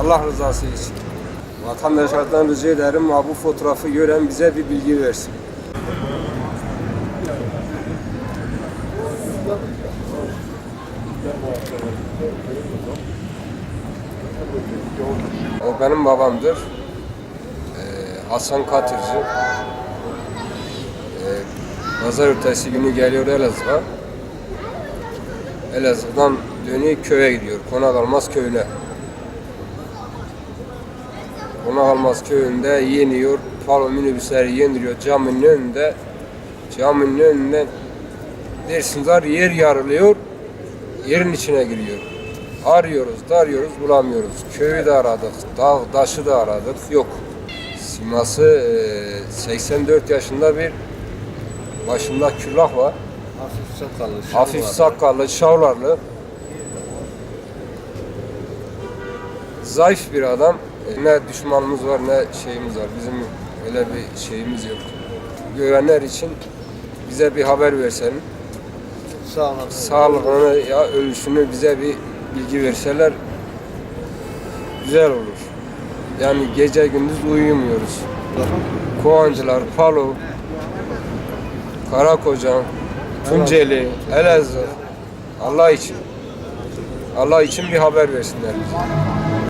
Allah rızası için. Vatandaşlardan rica ederim bu fotoğrafı gören bize bir bilgi versin. O benim babamdır. Hasan Katırcı. Pazar ertesi günü geliyor Elazığ'a. Elazığ'dan dönüyor köye gidiyor. Konakalmaz köyüne. Konakalmaz köyünde yeniyor. Palo minibüsleri yendiriyor caminin önünde. Caminin önünden dersinler yer yarılıyor. Yerin içine giriyor. Arıyoruz, bulamıyoruz. Köyü de aradık, dağ, taşı da aradık, yok. Siması 84 yaşında bir, başında külah var. Hafif sakallı, şavlarlı. Zayıf bir adam. Ne düşmanımız var ne şeyimiz var. Bizim öyle bir şeyimiz yok. Görenler için bize bir haber versen. Sağlığını ya ölüşünü bize bir bilgi verseler güzel olur. Yani gece gündüz uyumuyoruz. Kovancılar, Palo, Karakocan, Tunceli, Elazığ, Allah için bir haber versinler bize.